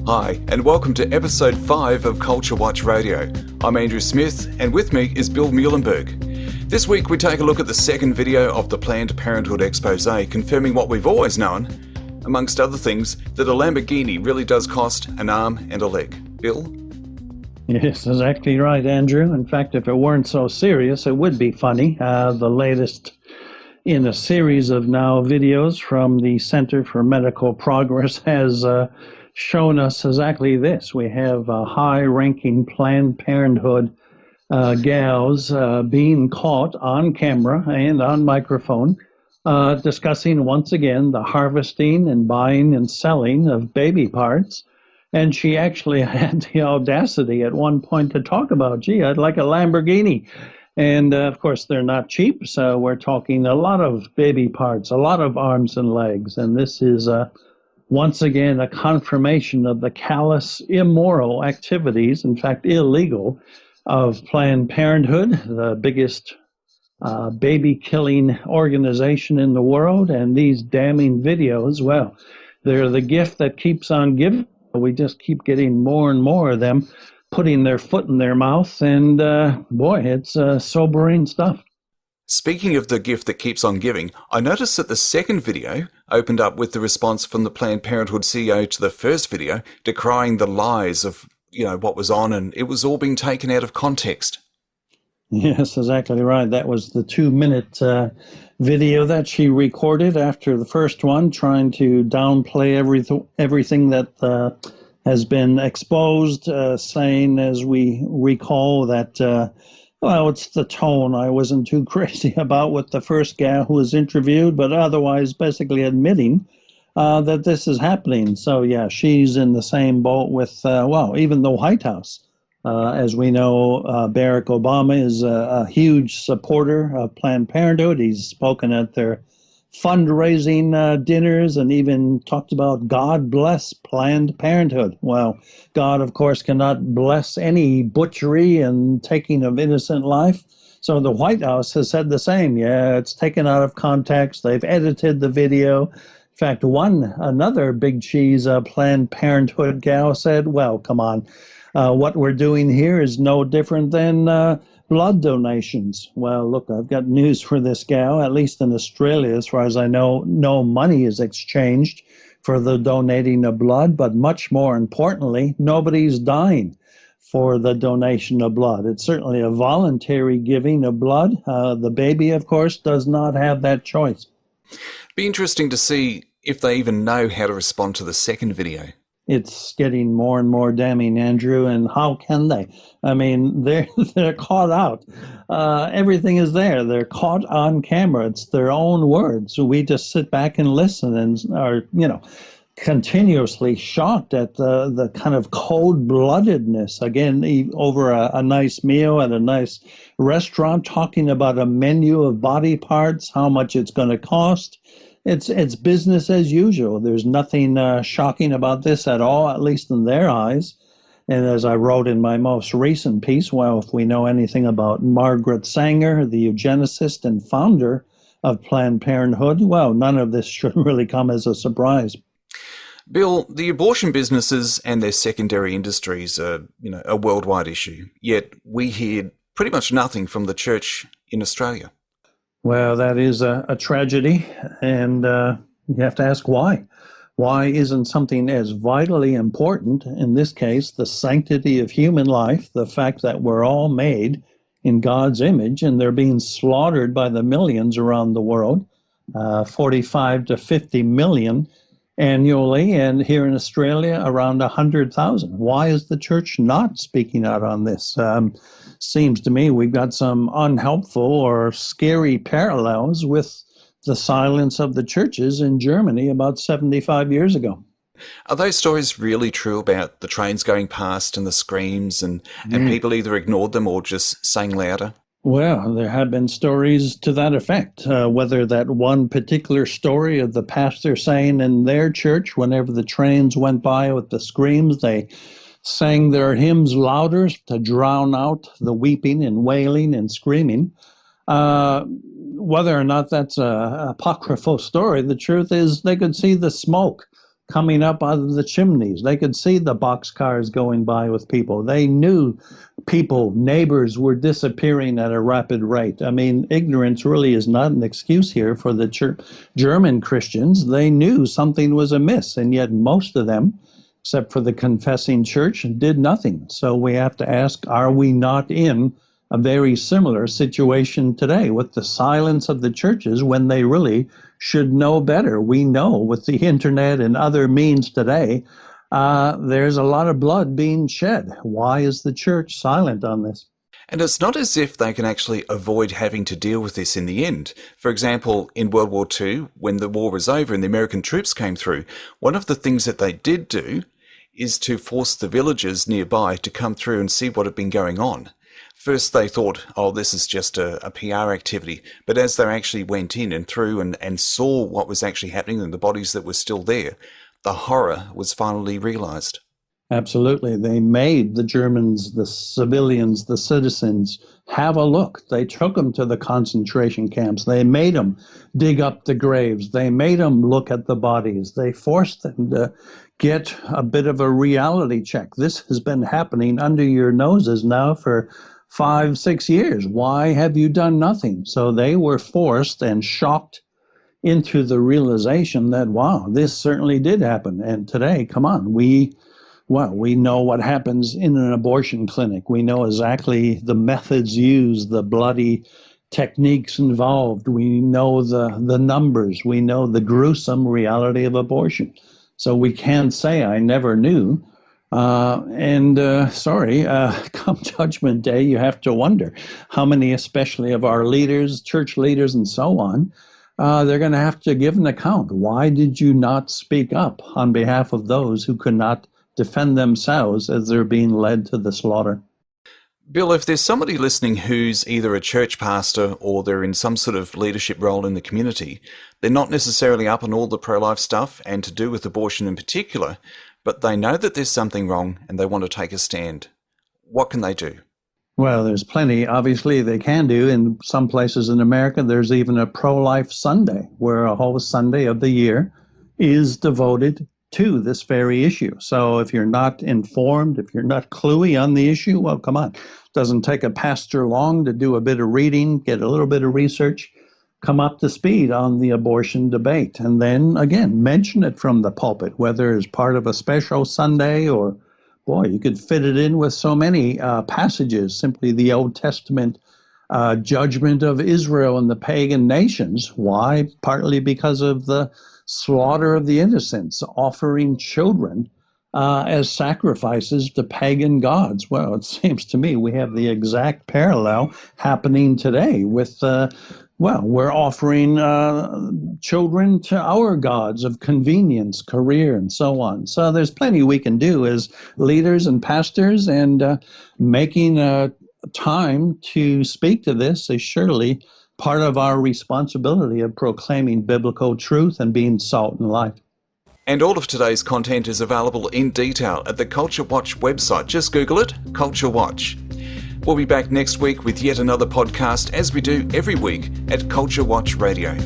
Hi, and welcome to episode 5 of CultureWatch Radio. I'm Andrew Smith, and with me is Bill Muhlenberg. This week we take a look at the second video of the Planned Parenthood expose, confirming what we've always known, amongst other things, that a Lamborghini really does cost an arm and a leg. Bill? Yes, exactly right, Andrew. In fact, if it weren't so serious, it would be funny. The latest in a series of now videos from the Center for Medical Progress has shown us exactly this. We have high-ranking Planned Parenthood gals being caught on camera and on microphone discussing once again the harvesting and buying and selling of baby parts. And she actually had the audacity at one point to talk about, gee, I'd like a Lamborghini. And of course, they're not cheap. So we're talking a lot of baby parts, a lot of arms and legs. And this is once again a confirmation of the callous, immoral activities, in fact, illegal, of Planned Parenthood, the biggest baby-killing organization in the world. And these damning videos, well, they're the gift that keeps on giving. We just keep getting more and more of them putting their foot in their mouth, and boy, it's sobering stuff. Speaking of the gift that keeps on giving, I noticed that the second video opened up with the response from the Planned Parenthood CEO to the first video, decrying the lies of, what was on, and it was all being taken out of context. Yes, exactly right. That was the 2-minute video that she recorded after the first one, trying to downplay everything that has been exposed, saying, as we recall, that well, it's the tone I wasn't too crazy about with the first gal who was interviewed, but otherwise basically admitting that this is happening. So, yeah, she's in the same boat with, even the White House. As we know, Barack Obama is a huge supporter of Planned Parenthood. He's spoken at their fundraising dinners and even talked about God bless Planned Parenthood. Well, God, of course, cannot bless any butchery and taking of innocent life. So the White House has said the same. Yeah, it's taken out of context. They've edited the video. In fact, another big cheese Planned Parenthood gal said, well, come on. What we're doing here is no different than blood donations. Well, look, I've got news for this gal. At least in Australia, as far as I know, no money is exchanged for the donating of blood. But much more importantly, nobody's dying for the donation of blood. It's certainly a voluntary giving of blood. The baby, of course, does not have that choice. Be interesting to see if they even know how to respond to the second video. It's getting more and more damning, Andrew, and how can they? I mean, they're caught out. Everything is there. They're caught on camera. It's their own words. So we just sit back and listen and are, continuously shocked at the kind of cold-bloodedness. Again, over a nice meal at a nice restaurant, talking about a menu of body parts, how much it's going to cost. It's business as usual. There's nothing shocking about this at all, at least in their eyes. And as I wrote in my most recent piece, well, if we know anything about Margaret Sanger, the eugenicist and founder of Planned Parenthood, well, none of this should really come as a surprise. Bill, the abortion businesses and their secondary industries are, a worldwide issue. Yet we hear pretty much nothing from the church in Australia. Well, that is a tragedy, and you have to ask why. Why isn't something as vitally important, in this case, the sanctity of human life, the fact that we're all made in God's image, and they're being slaughtered by the millions around the world, 45 to 50 million annually, and here in Australia, around 100,000. Why is the church not speaking out on this? Seems to me we've got some unhelpful or scary parallels with the silence of the churches in Germany about 75 years ago. Are those stories really true about the trains going past and the screams and people either ignored them or just sang louder? Well, there have been stories to that effect. Whether that one particular story of the pastor saying in their church, whenever the trains went by with the screams, they sang their hymns louder to drown out the weeping and wailing and screaming. Whether or not that's an apocryphal story, the truth is they could see the smoke coming up out of the chimneys. They could see the boxcars going by with people. They knew people, neighbors were disappearing at a rapid rate. I mean, ignorance really is not an excuse here for the German Christians. They knew something was amiss, and yet most of them, except for the confessing church, did nothing. So we have to ask, are we not in a very similar situation today with the silence of the churches when they really should know better? We know with the internet and other means today, there's a lot of blood being shed. Why is the church silent on this? And it's not as if they can actually avoid having to deal with this in the end. For example, in World War II, when the war was over and the American troops came through, one of the things that they did do is to force the villagers nearby to come through and see what had been going on. First they thought, oh, this is just a PR activity. But as they actually went in and through and saw what was actually happening and the bodies that were still there, the horror was finally realized. Absolutely. They made the Germans, the civilians, the citizens have a look. They took them to the concentration camps. They made them dig up the graves. They made them look at the bodies. They forced them to get a bit of a reality check. This has been happening under your noses now for 5-6 years. Why have you done nothing? So they were forced and shocked into the realization that, wow, this certainly did happen. And today, come on, we know what happens in an abortion clinic. We know exactly the methods used, the bloody techniques involved. We know the numbers. We know the gruesome reality of abortion. So we can't say I never knew. Come Judgment Day, you have to wonder how many, especially of our leaders, church leaders and so on, they're going to have to give an account. Why did you not speak up on behalf of those who could not defend themselves as they're being led to the slaughter? Bill, if there's somebody listening who's either a church pastor or they're in some sort of leadership role in the community, they're not necessarily up on all the pro-life stuff and to do with abortion in particular, but they know that there's something wrong and they want to take a stand. What can they do? Well, there's plenty, obviously, they can do. In some places in America, there's even a pro-life Sunday, where a whole Sunday of the year is devoted to this very issue. So if you're not informed, if you're not cluey on the issue, well, come on. It doesn't take a pastor long to do a bit of reading, get a little bit of research, come up to speed on the abortion debate, and then, again, mention it from the pulpit, whether as part of a special Sunday or, boy, you could fit it in with so many passages, simply the Old Testament judgment of Israel and the pagan nations. Why? Partly because of the slaughter of the innocents, offering children as sacrifices to pagan gods. Well, it seems to me we have the exact parallel happening today with, we're offering children to our gods of convenience, career, and so on. So there's plenty we can do as leaders and pastors, and making time to speak to this is surely part of our responsibility of proclaiming biblical truth and being salt and light. And all of today's content is available in detail at the Culture Watch website. Just Google it, Culture Watch. We'll be back next week with yet another podcast, as we do every week at Culture Watch Radio.